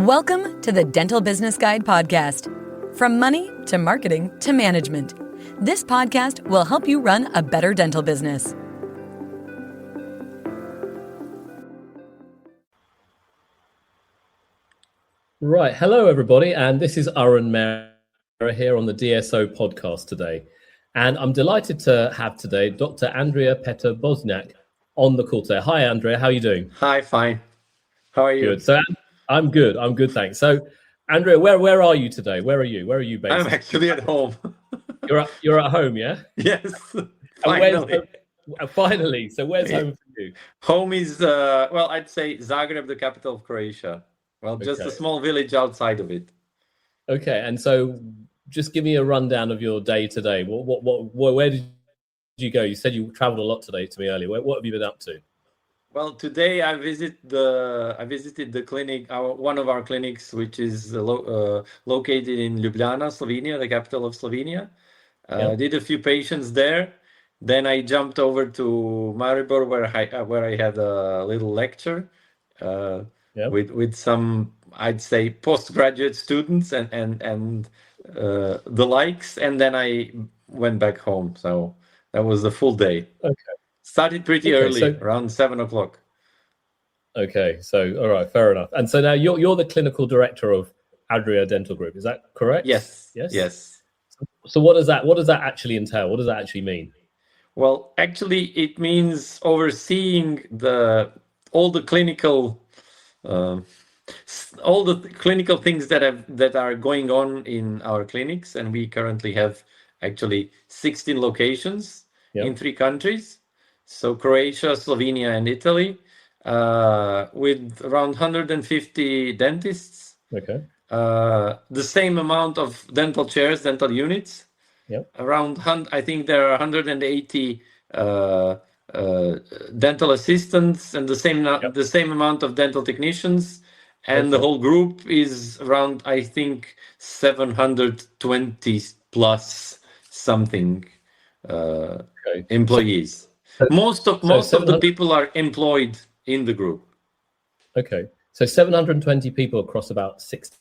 Welcome to the Dental Business Guide podcast. From money to marketing to management, this podcast will help you run a better dental business. Right. Hello, everybody. And this is Andrea here on the DSO podcast today. And I'm delighted to have today Dr. Andrija Petar Bošnjak on the call today. Hi, Andrea. How are you doing? Hi, fine. How are you? Good. So I'm good. I'm good, thanks. So, Andrea, where are you today? Where are you? Where are you based? I'm actually at home. You're at home, yeah? Yes. Finally. Finally. So where's home for you? Home is, I'd say Zagreb, the capital of Croatia. Well, just a small village outside of it. Okay. And so just give me a rundown of your day today. Where did you go? You said you traveled a lot today to me earlier. What have you been up to? Well, today I visited the clinic, one of our clinics, which is located in Ljubljana, Slovenia, the capital of Slovenia. Did a few patients there. Then I jumped over to Maribor, where I had a little lecture with some, I'd say, postgraduate students and the likes. And then I went back home. So that was the full day. Okay. Started pretty early, around 7 o'clock. Okay, so all right, fair enough. And so now you're the clinical director of Adria Dental Group, is that correct? Yes. Yes. So what does that actually entail? What does that actually mean? Well, actually, it means overseeing all the clinical things that are going on in our clinics, and we currently have actually 16 locations in 3 countries. So Croatia, Slovenia, and Italy, with around 150 dentists. Okay. The same amount of dental chairs, dental units. Yep. I think there are 180 dental assistants, and the same amount of dental technicians. And the whole group is around, I think, 720 plus something employees. Most of the people are employed in the group. Okay, so 720 people across about 16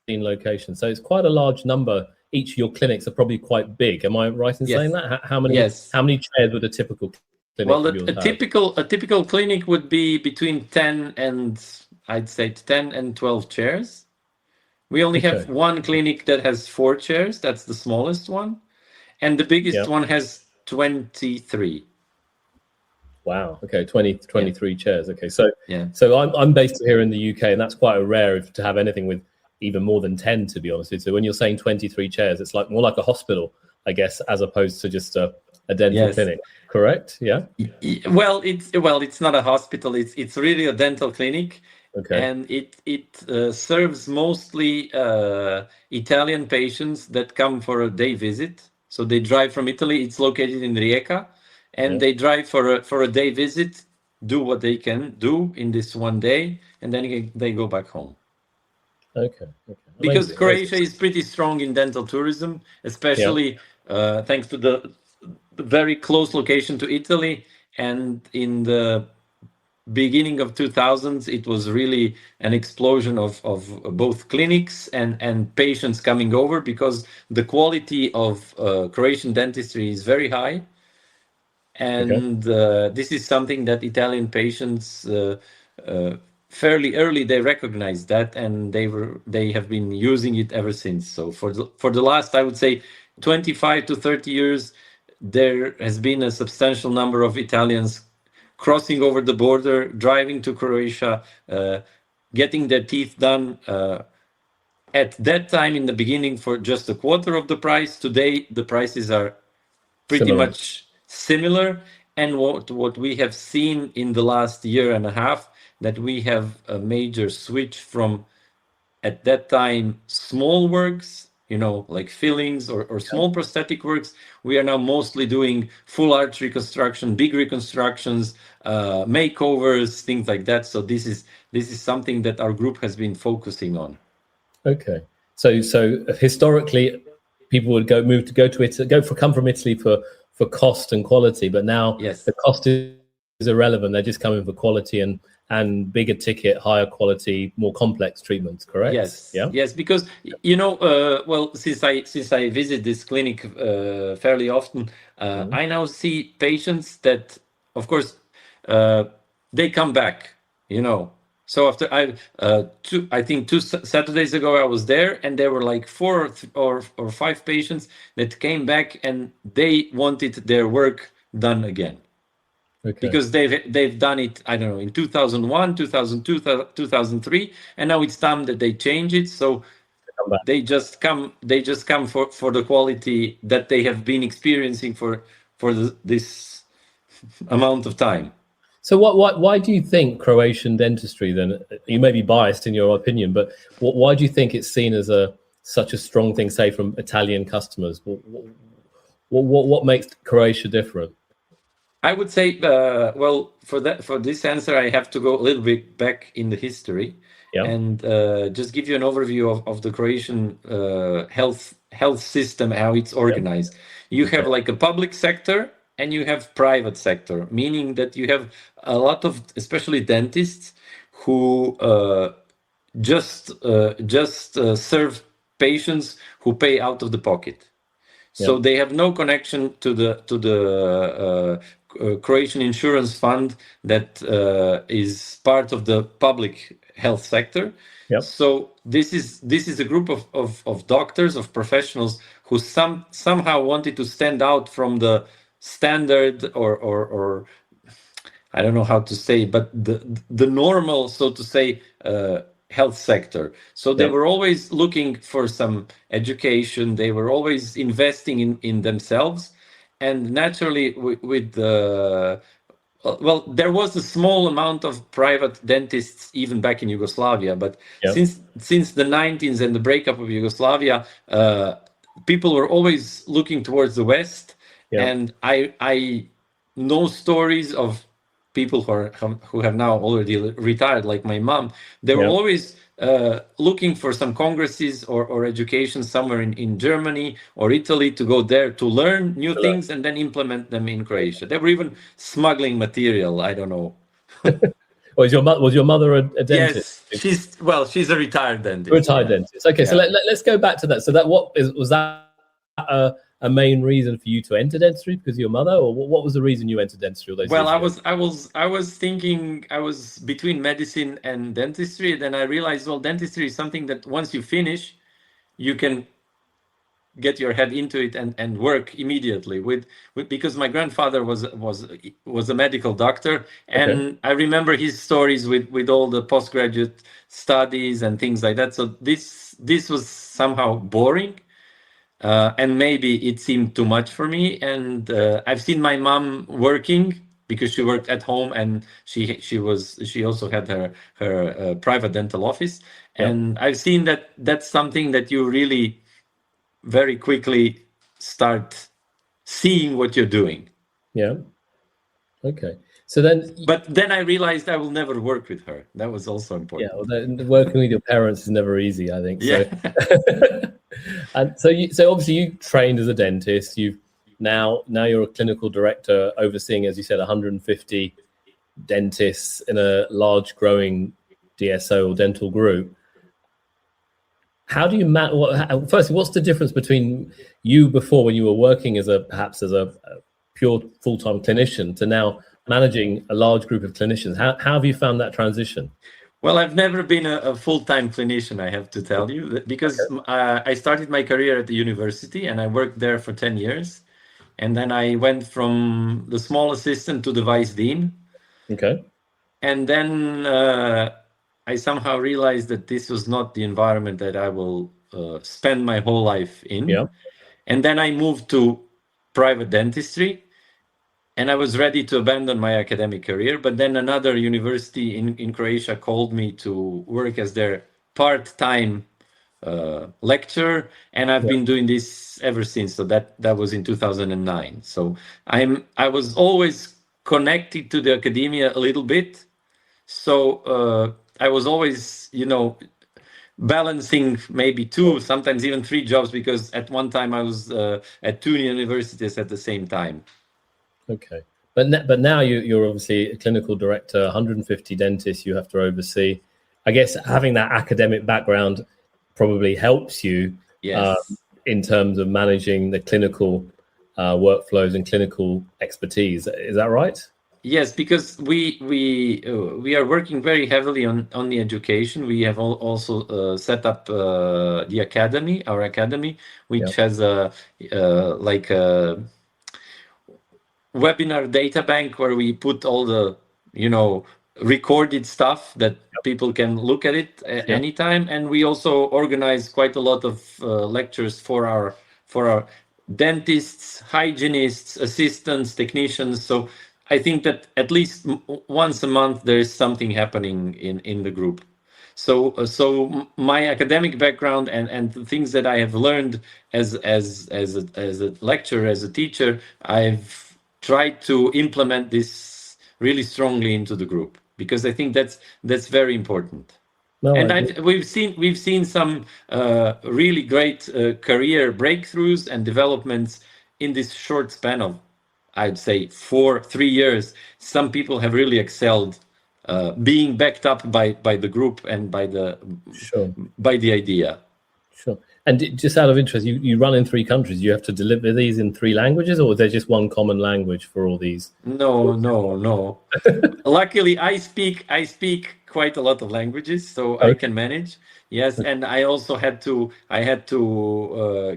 locations. So it's quite a large number. Each of your clinics are probably quite big. Am I right in saying that? How many chairs would a typical clinic? Well, a typical clinic would be between 10 and 12 chairs. We only have one clinic that has 4 chairs. That's the smallest one, and the biggest one has 23. Wow. Okay. 23 chairs. Okay. So I'm based here in the UK, and that's quite rare to have anything with even more than 10, to be honest with you. So when you're saying 23 chairs, it's more like a hospital, I guess, as opposed to just a dental clinic. Correct? Yeah. Well, it's not a hospital. It's really a dental clinic. Okay. And it serves mostly Italian patients that come for a day visit. So they drive from Italy. It's located in Rijeka. And they drive for a day visit, do what they can do in this one day, and then they go back home. Okay. Because Croatia is pretty strong in dental tourism, especially thanks to the very close location to Italy. And in the beginning of 2000s, it was really an explosion of both clinics and patients coming over, because the quality of Croatian dentistry is very high. And this is something that Italian patients fairly early, they recognized that, and they have been using it ever since. So for the last, I would say, 25 to 30 years, there has been a substantial number of Italians crossing over the border, driving to Croatia, getting their teeth done. At that time, in the beginning, for just a quarter of the price. Today, the prices are pretty much similar. And what we have seen in the last year and a half, that we have a major switch from, at that time, small works, like fillings or small prosthetic works. We are now mostly doing full arch reconstruction, big reconstructions, makeovers, things like that. So this is something that our group has been focusing on. Okay. So historically, people would come from Italy for cost and quality, but now the cost is irrelevant. They're just coming for quality and bigger ticket, higher quality, more complex treatments, correct? Yes. Yeah. Yes, because well, since I visit this clinic fairly often, I now see patients that, of course, they come back. So after I think 2 Saturdays ago I was there, and there were like 4 or 5 patients that came back, and they wanted their work done again. Okay. Because they've done it, I don't know, in 2001, 2002, 2003, and now it's time that they change it. So they just come for the quality that they have been experiencing for this amount of time. So why do you think Croatian dentistry then, you may be biased in your opinion, but why do you think it's seen as such a strong thing, say, from Italian customers? What makes Croatia different? I would say, well, for this answer, I have to go a little bit back in the history, and just give you an overview of the Croatian health system, how it's organized. You have like a public sector and you have private sector, meaning that you have a lot of, especially dentists, who just serve patients who pay out of the pocket. So they have no connection to the Croatian insurance fund that is part of the public health sector. So this is a group of doctors, of professionals who somehow wanted to stand out from the standard or I don't know how to say, but the normal, so to say, health sector. So they were always looking for some education. They were always investing in themselves. And naturally, with the well, there was a small amount of private dentists even back in Yugoslavia, but since the 90s and the breakup of Yugoslavia, people were always looking towards the West. And I know stories of people who have now already retired, like my mom. They were always looking for some congresses or education somewhere in Germany or Italy to go there to learn new things and then implement them in Croatia. They were even smuggling material. I don't know. Was your mother a dentist? Yes, she's a retired dentist. Retired dentist. Okay, so let's go back to that. So was that a main reason for you to enter dentistry because of your mother, or what was the reason you entered dentistry? Well, I was thinking I was between medicine and dentistry. Then I realized, well, dentistry is something that once you finish, you can get your head into it and work immediately with because my grandfather was a medical doctor, and I remember his stories with all the postgraduate studies and things like that. So this was somehow boring. And maybe it seemed too much for me. And I've seen my mom working because she worked at home, and she also had her private dental office. And I've seen that that's something that you really very quickly start seeing what you're doing. Yeah. Okay. So but then I realized I will never work with her. That was also important. Yeah. Well, working with your parents is never easy, I think. Yeah. So. And so obviously you trained as a dentist. You've now you're a clinical director overseeing, as you said, 150 dentists in a large growing DSO or dental group. How do you firstly, what's the difference between you before, when you were working perhaps as a pure full-time clinician, to now managing a large group of clinicians? How have you found that transition? Well, I've never been a full-time clinician, I have to tell you, because I started my career at the university and I worked there for 10 years. And then I went from the small assistant to the vice dean. Okay. And then I somehow realized that this was not the environment that I will spend my whole life in. Yeah. And then I moved to private dentistry. And I was ready to abandon my academic career, but then another university in Croatia called me to work as their part-time lecturer, and I've been doing this ever since. So that was in 2009. So I was always connected to the academia a little bit. So I was always, balancing maybe 2, sometimes even 3 jobs, because at one time I was at 2 universities at the same time. Okay. But now you're obviously a clinical director, 150 dentists you have to oversee. I guess having that academic background probably helps you in terms of managing the clinical workflows and clinical expertise. Is that right? Yes, because we are working very heavily on the education. We have also set up the academy, our academy, which has a webinar data bank where we put all the recorded stuff that people can look at it anytime, and we also organize quite a lot of lectures for our dentists, hygienists, assistants, technicians. So I think that at least once a month there is something happening in the group. So my academic background and the things that I have learned as a lecturer, as a teacher, I've tried to implement this really strongly into the group, because I think that's very important. We've seen some really great career breakthroughs and developments in this short span of, I'd say, 3 years. Some people have really excelled, being backed up by the group and by the idea. Sure. And just out of interest, you run in 3 countries. You have to deliver these in 3 languages, or is there just one common language for all these? No. Luckily, I speak quite a lot of languages, so I can manage. Yes, and I also had to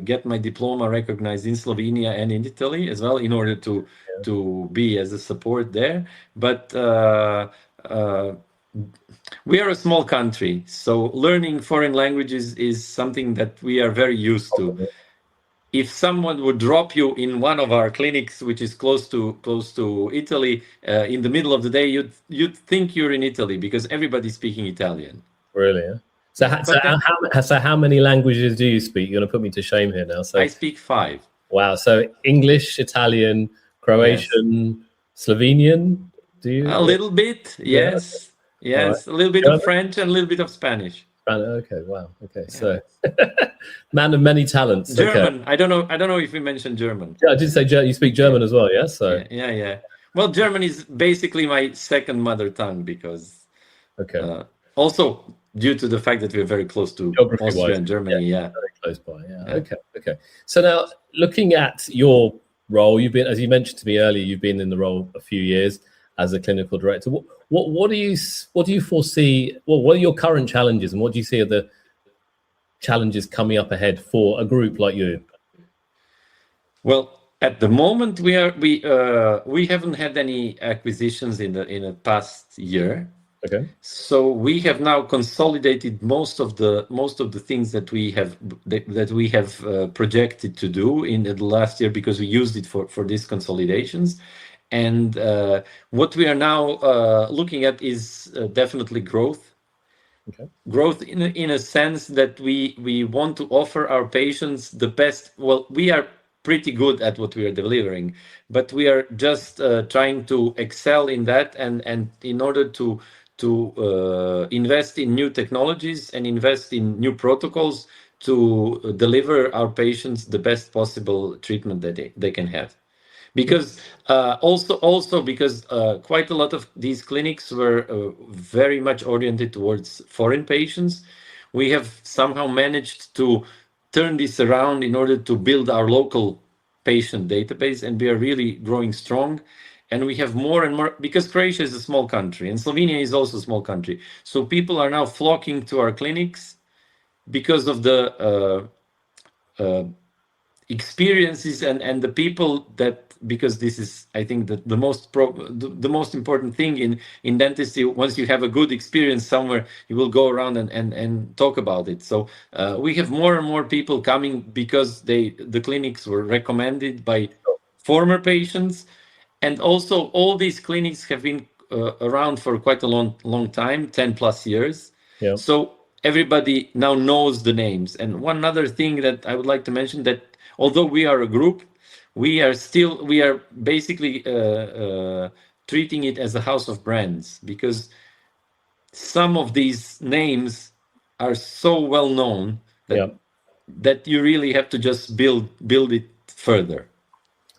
get my diploma recognized in Slovenia and in Italy as well, in order to be as a support there. But we are a small country, so learning foreign languages is something that we are very used to. If someone would drop you in one of our clinics, which is close to Italy, in the middle of the day, you'd think you're in Italy, because everybody's speaking Italian. Really? Yeah? So how many languages do you speak? You're going to put me to shame here now. So I speak 5. Wow. So English, Italian, Croatian, Slovenian. Do you? A little bit, yes. Yes, right. A little bit of French and a little bit of Spanish. Okay, wow. Okay, so man of many talents. German. Okay. I don't know if we mentioned German. Yeah, I did say you speak German as well, yes? So yeah. Well, German is basically my second mother tongue, because also due to the fact that we're very close to Austria and Germany. Yeah, very close by. Yeah. Okay. So now, looking at your role, you've been, as you mentioned to me earlier, you've been in the role a few years as a clinical director. What do you foresee? What are your current challenges, and what do you see are the challenges coming up ahead for a group like you? Well, at the moment we haven't had any acquisitions in the past year. Okay. So we have now consolidated most of the things that we have projected to do in the last year, because we used it for these consolidations. And what we are now looking at is definitely growth. Okay. Growth in a sense that we want to offer our patients the best. Well, we are pretty good at what we are delivering, but we are just trying to excel in that, and in order to invest in new technologies and invest in new protocols to deliver our patients the best possible treatment that they can have. Because also because quite a lot of these clinics were very much oriented towards foreign patients, we have somehow managed to turn this around in order to build our local patient database, and we are really growing strong. And we have more and more, because Croatia is a small country and Slovenia is also a small country. So people are now flocking to our clinics because of the experiences and the people that, because this is, I think, that the most important thing in dentistry. Once you have a good experience somewhere, you will go around and talk about it. So we have more and more people coming because the clinics were recommended by former patients. And also all these clinics have been around for quite a long time, 10 plus years. Yeah. So everybody now knows the names. And one other thing that I would like to mention, that although we are a group, we are basically treating it as a house of brands, because some of these names are so well known that you really have to just build it further.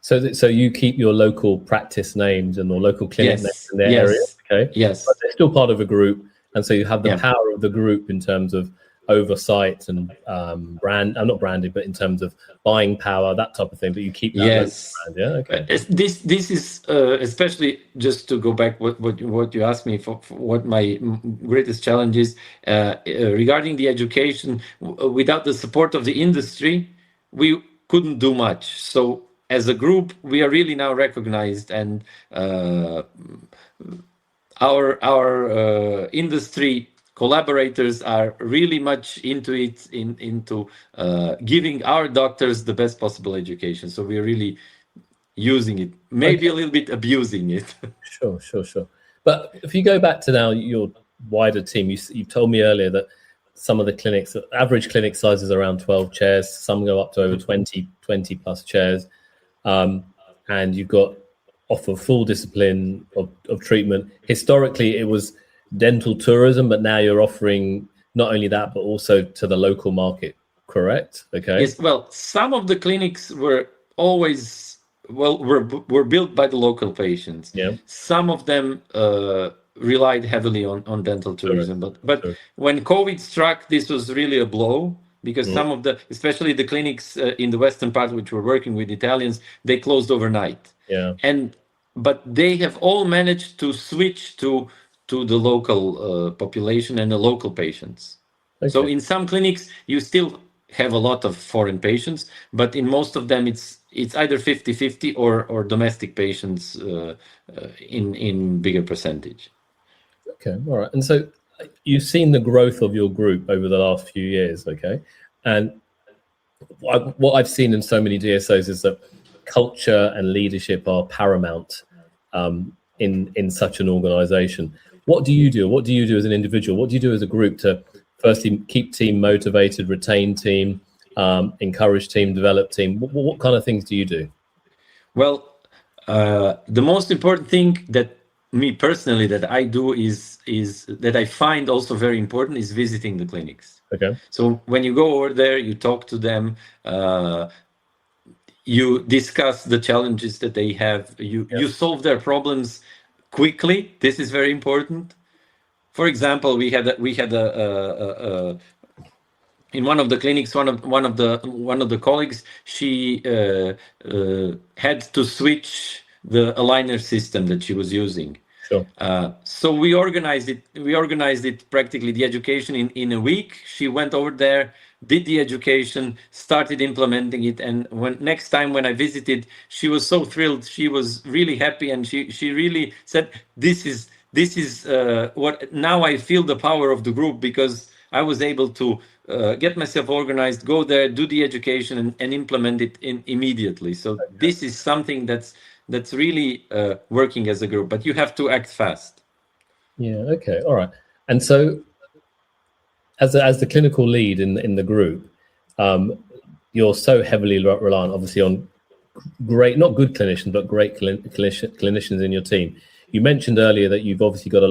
So you keep your local practice names and or local clinic names in their area, okay? Yes. But they're still part of a group, and so you have the power of the group in terms of oversight and not branding, but in terms of buying power, that type of thing. But you keep that local brand, yeah. Okay. This is especially, just to go back what you asked me for what my greatest challenge is regarding the education. Without the support of the industry, we couldn't do much. So as a group, we are really now recognized, and our industry collaborators are really much into it, into giving our doctors the best possible education. So we're really using it, maybe a little bit abusing it. Sure. But if you go back to now your wider team, you told me earlier that some of the clinics, average clinic size is around 12 chairs. Some go up to over 20 plus chairs. And you've got offer full discipline of treatment. Historically, it was dental tourism, but now you're offering not only that, but also to the local market, correct? Okay. Yes, well, some of the clinics were always, were built by the local patients. Yeah. Some of them relied heavily on dental tourism. But when COVID struck, this was really a blow, because some of the, especially the clinics in the western part, which were working with Italians, they closed overnight. Yeah. But they have all managed to switch to the local population and the local patients. Okay. So in some clinics, you still have a lot of foreign patients, but in most of them, it's either 50-50 or domestic patients in bigger percentage. Okay, all right. And so you've seen the growth of your group over the last few years, okay? And what I've seen in so many DSOs is that culture and leadership are paramount in such an organization. What do you do? What do you do as an individual? What do you do as a group to firstly keep team motivated, retain team, encourage team, develop team? What kind of things do you do? Well, the most important thing that me personally that I do is that I find also very important is visiting the clinics. Okay. So when you go over there, you talk to them, you discuss the challenges that they have, you solve their problems quickly. This is very important. For example, we had a in one of the clinics, one of the colleagues, she had to switch the aligner system that she was using. Sure. So we organized it practically, the education in a week. She went over there, did the education, started implementing it, and next time when I visited, she was so thrilled. She was really happy, and she really said, "This is what now I feel the power of the group, because I was able to get myself organized, go there, do the education, and implement it immediately." So this is something that's really working as a group, but you have to act fast. Yeah. Okay. All right. And so, as the clinical lead in the group, you're so heavily reliant, obviously, on great, not good clinicians, but great clinicians in your team. You mentioned earlier that you've obviously got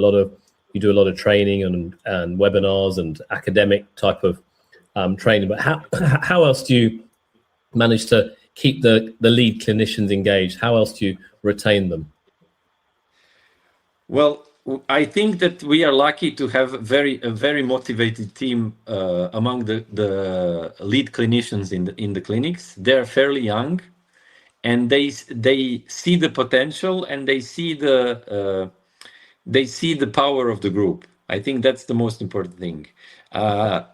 you do a lot of training and webinars and academic type of training. But how else do you manage to keep the lead clinicians engaged? How else do you retain them? Well, I think that we are lucky to have a very motivated team among the lead clinicians in the clinics. They're fairly young, and they see the potential, and they see the power of the group. I think that's the most important thing.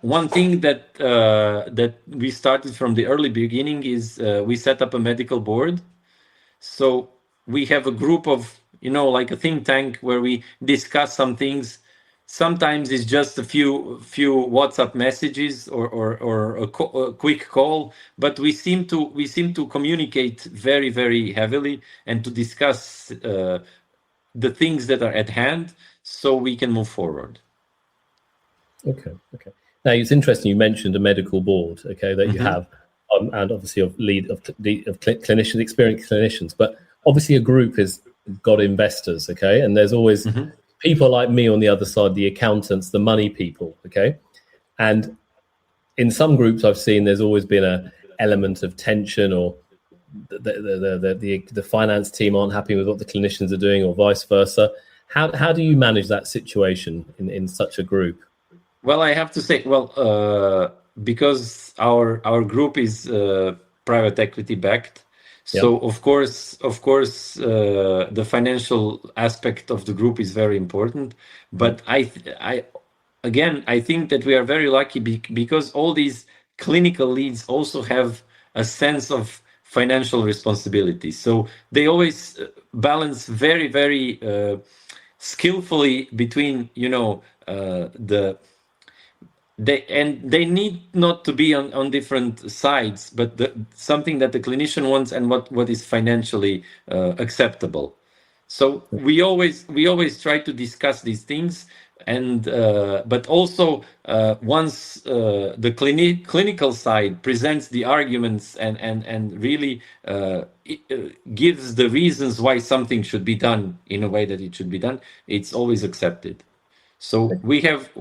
One thing that we started from the early beginning is we set up a medical board. So we have a group of, like a think tank where we discuss some things. Sometimes it's just a few WhatsApp messages or a quick call, but we seem to communicate very, very heavily and to discuss the things that are at hand, so we can move forward. Okay. Now it's interesting. You mentioned a medical board, okay, that you have, and obviously of clinicians, experienced clinicians. But obviously, a group has got investors, okay, and there's always people like me on the other side, the accountants, the money people, okay. And in some groups I've seen, there's always been an element of tension or the finance team aren't happy with what the clinicians are doing, or vice versa. How do you manage that situation in such a group? Well, I have to say, because our group is private equity backed, so of course, the financial aspect of the group is very important. But I think that we are very lucky because all these clinical leads also have a sense of financial responsibility. So they always balance very, very skillfully between, they need not to be on different sides, but something that the clinician wants and what is financially acceptable. So we always try to discuss these things, and but also once the clinical side presents the arguments and really gives the reasons why something should be done in a way that it should be done, it's always accepted. So we have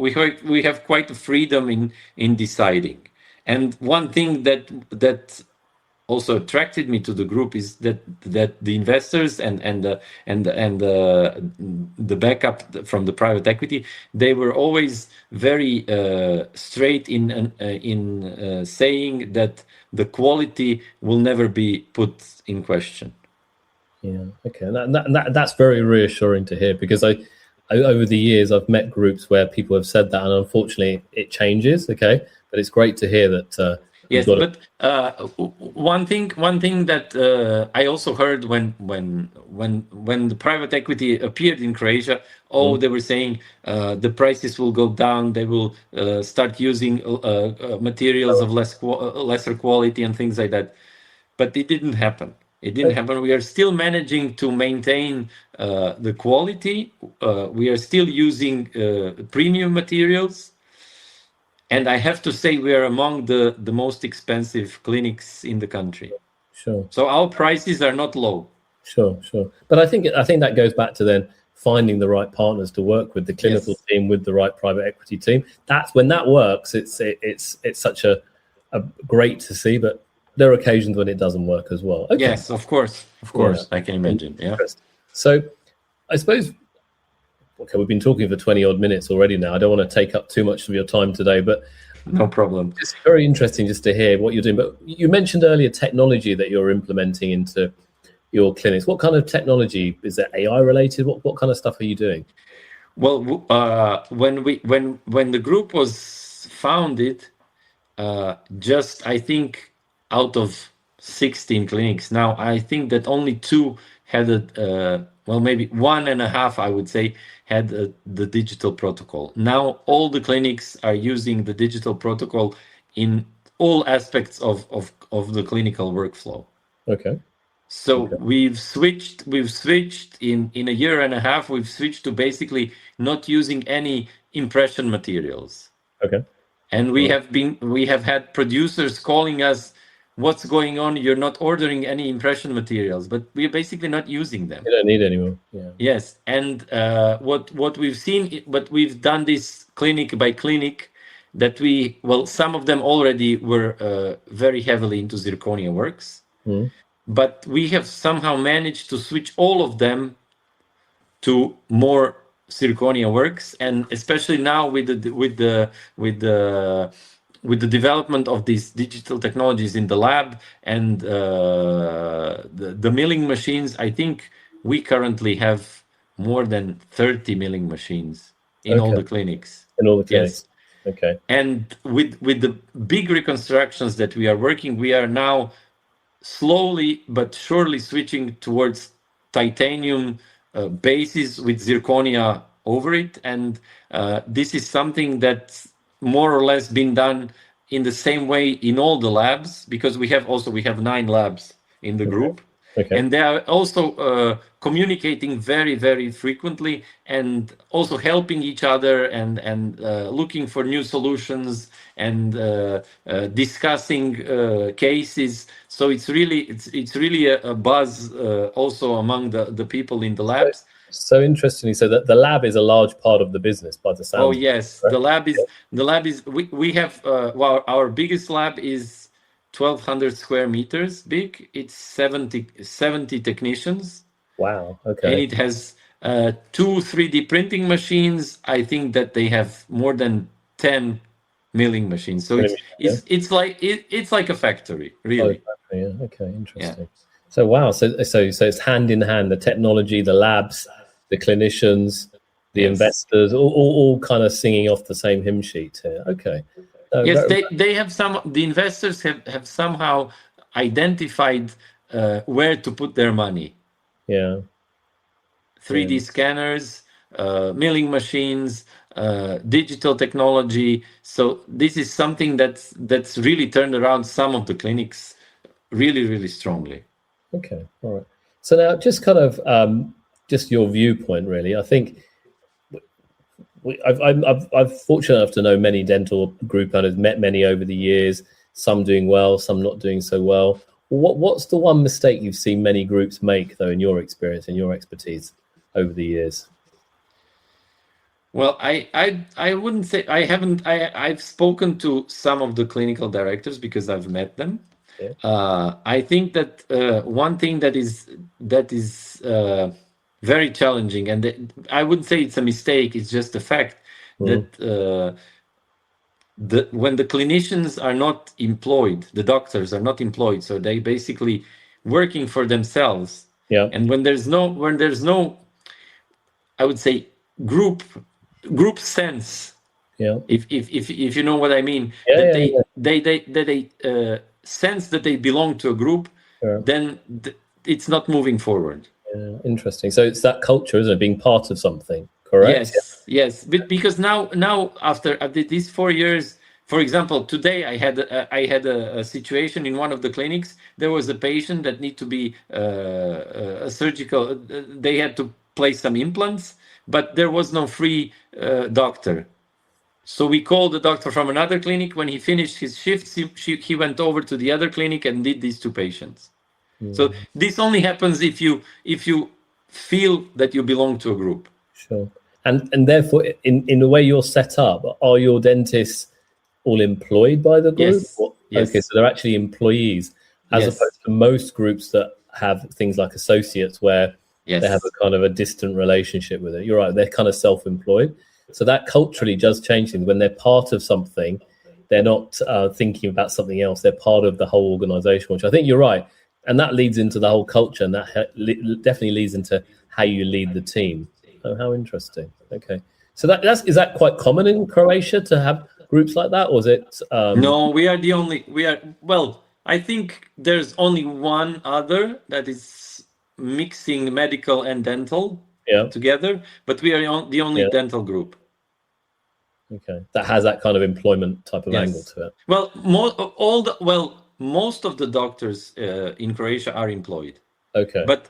quite a freedom in deciding. And one thing that also attracted me to the group is that the investors and the backup from the private equity, they were always very straight in saying that the quality will never be put in question. Yeah, okay, that's very reassuring to hear, because over the years, I've met groups where people have said that, and unfortunately, it changes. Okay, but it's great to hear that. Yes, but one thing that I also heard when the private equity appeared in Croatia, they were saying the prices will go down. They will start using materials of lesser quality and things like that. But it didn't happen. It didn't happen. We are still managing to maintain the quality. We are still using premium materials. And I have to say, we are among the most expensive clinics in the country. Sure. So our prices are not low. Sure. But I think that goes back to then finding the right partners to work with, the clinical team with the right private equity team. That's when that works. It's such a great to see, but there are occasions when it doesn't work as well. Okay. Yes, of course, yeah. I can imagine. Yeah. So, I suppose. Okay, we've been talking for 20 odd minutes already now. I don't want to take up too much of your time today, but no problem. It's very interesting just to hear what you're doing. But you mentioned earlier technology that you're implementing into your clinics. What kind of technology? Is it AI related? What kind of stuff are you doing? Well, when the group was founded, just I think out of 16 clinics now, I think that only 2 had maybe 1.5, I would say, had the digital protocol. Now all the clinics are using the digital protocol in all aspects of the clinical workflow. Okay. So we've switched in a year and a half. We've switched to basically not using any impression materials. Okay. And we have had producers calling us, what's going on? You're not ordering any impression materials, but we're basically not using them. You don't need anymore. Yeah. Yes, and what we've seen, but we've done this clinic by clinic, that some of them already were very heavily into zirconia works, but we have somehow managed to switch all of them to more zirconia works, and especially now with the development of these digital technologies in the lab and the milling machines, I think we currently have more than 30 milling machines in all the clinics. In all the clinics. Yes. Okay. And with the big reconstructions that we are working, we are now slowly but surely switching towards titanium bases with zirconia over it. And this is something that's more or less been done in the same way in all the labs, because we have 9 labs in the group. Okay. And they are also communicating very, very frequently, and also helping each other and looking for new solutions and discussing cases. So it's really a buzz also among the people in the labs. So interestingly, so that the lab is a large part of the business by the sound. Oh yes, right? The lab is we have our biggest lab is 1,200 square meters big. It's 70 technicians. Wow. Okay. And it has 2 3D printing machines. I think that they have more than 10 milling machines. So it's like a factory, really. Oh, yeah. Okay. Interesting. Yeah. So wow. So it's hand in hand. The technology, the labs, the clinicians, the investors, all kind of singing off the same hymn sheet here. Okay. Yes, they have the investors have somehow identified where to put their money. Yeah. 3D scanners, milling machines, digital technology. So this is something that's really turned around some of the clinics really, really strongly. Okay, all right. So now just kind of just your viewpoint, really. I think I've fortunate enough to know many dental group owners, met many over the years, some doing well, some not doing so well. What's the one mistake you've seen many groups make, though, in your experience and your expertise over the years? Well, I wouldn't say I haven't. I've spoken to some of the clinical directors because I've met them. Yeah. I think that one thing that is very challenging, and I wouldn't say it's a mistake. It's just a fact that when the clinicians are not employed, the doctors are not employed, so they basically working for themselves. Yeah. And when there's no, I would say group sense. Yeah. If you know what I mean, they sense that they belong to a group, then it's not moving forward. Yeah, interesting. So it's that culture, isn't it, being part of something, correct? Yes. But because now after these 4 years, for example, today I had a situation in one of the clinics. There was a patient that need to be a surgical. They had to place some implants, but there was no free doctor. So we called the doctor from another clinic. When he finished his shifts, he went over to the other clinic and did these 2 patients. So this only happens if you feel that you belong to a group. Sure. And therefore, in the way you're set up, are your dentists all employed by the group? Yes. Okay, so they're actually employees, as opposed to most groups that have things like associates where they have a kind of a distant relationship with it. You're right, they're kind of self-employed. So that culturally does change things. When they're part of something, they're not thinking about something else. They're part of the whole organization, which I think you're right. And that leads into the whole culture, and that definitely leads into how you lead the team. Oh, how interesting. Okay. So is that quite common in Croatia to have groups like that, or is it? No, we are the only. Well, I think there's only one other that is mixing medical and dental together, but we are the only dental group. Okay, that has that kind of employment type of angle to it. Well, most of the doctors in Croatia are employed. Okay, but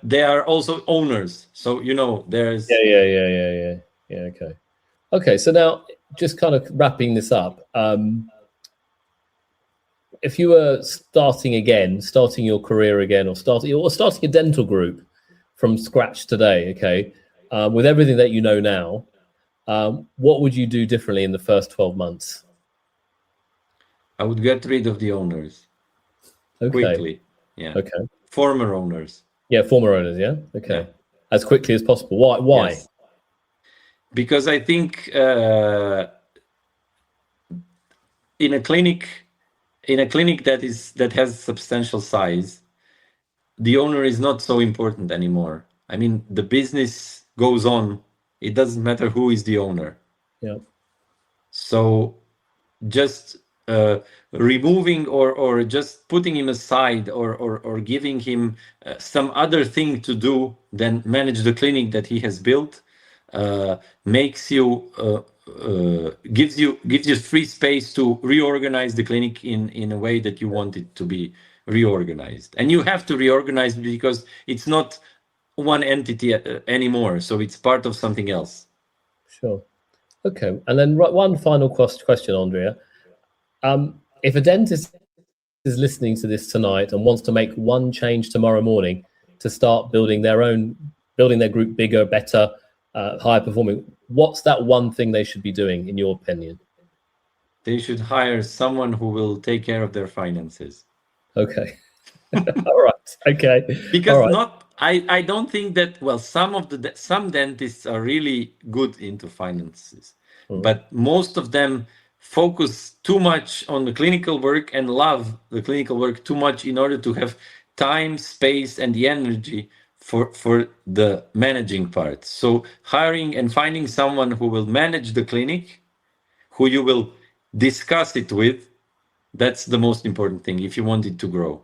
they are also owners. So there's yeah. Okay. So now, just kind of wrapping this up. If you were starting your career again, or starting a dental group from scratch today, okay, with everything that you know now, what would you do differently in the first 12 months? I would get rid of the owners quickly. Yeah. Okay. Former owners. Yeah, former owners. Yeah. Okay. Yeah. As quickly as possible. Why? Yes. Because I think in a clinic that has substantial size, the owner is not so important anymore. I mean, the business goes on. It doesn't matter who is the owner. Yeah. So just removing or just putting him aside or giving him some other thing to do than manage the clinic that he has built makes you gives you free space to reorganize the clinic in a way that you want it to be reorganized. And you have to reorganize because it's not one entity anymore, so it's part of something else. Sure. Okay. And then one final question, Andrea. If a dentist is listening to this tonight and wants to make one change tomorrow morning to start building their group bigger, better, higher performing, what's that one thing they should be doing, in your opinion? they should hire someone who will take care of their finances. Okay. All right. Okay. Because I don't think that, well, some dentists are really good into finances, but most of them focus too much on the clinical work and love the clinical work too much in order to have time, space, and the energy for the managing part. So hiring and finding someone who will manage the clinic, who you will discuss it with, that's the most important thing if you want it to grow.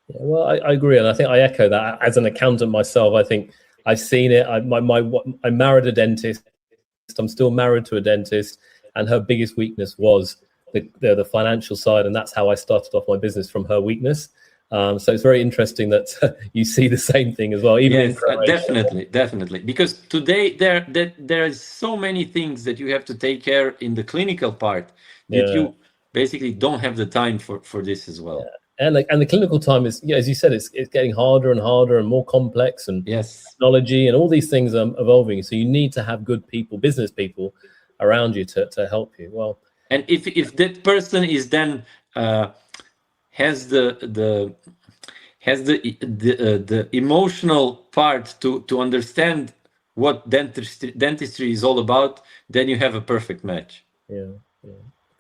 Yeah, well, I agree, and I think I echo that. As an accountant myself, I think I've seen it. I married a dentist. I'm still married to a dentist, and her biggest weakness was the financial side, and that's how I started off my business, from her weakness. So it's very interesting that you see the same thing as well. Even yes, definitely. Because today there is so many things that you have to take care in the clinical part that you basically don't have the time for this as well. Yeah. And the clinical time is, as you said, it's getting harder and harder and more complex, and technology and all these things are evolving. So you need to have good people, business people around you to help you. Well, and if that person is then has the emotional part to understand what dentistry is all about, then you have a perfect match. Yeah.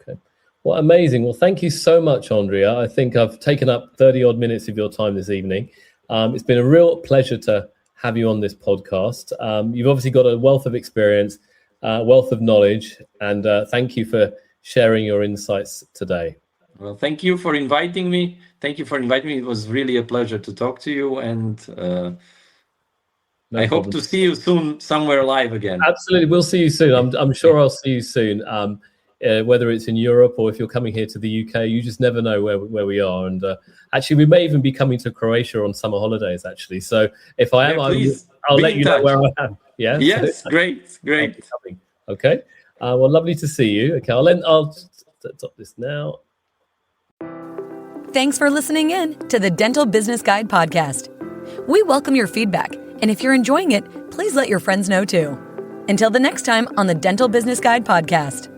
Okay. Well, amazing. Well, thank you so much, Andrea. I think I've taken up 30 odd minutes of your time this evening. It's been a real pleasure to have you on this podcast. You've obviously got a wealth of experience, wealth of knowledge, and thank you for sharing your insights today. Well, thank you for inviting me. It was really a pleasure to talk to you, and I hope to see you soon somewhere live again. Absolutely. We'll see you soon. I'm sure I'll see you soon. Whether it's in Europe or if you're coming here to the UK, you just never know where we are. And actually, we may even be coming to Croatia on summer holidays, actually. So if I am, I'll let you know where I am. Yeah. Yes, great. Okay. Well, lovely to see you. Okay, I'll stop this now. Thanks for listening in to the Dental Business Guide podcast. We welcome your feedback, and if you're enjoying it, please let your friends know too. Until the next time on the Dental Business Guide podcast.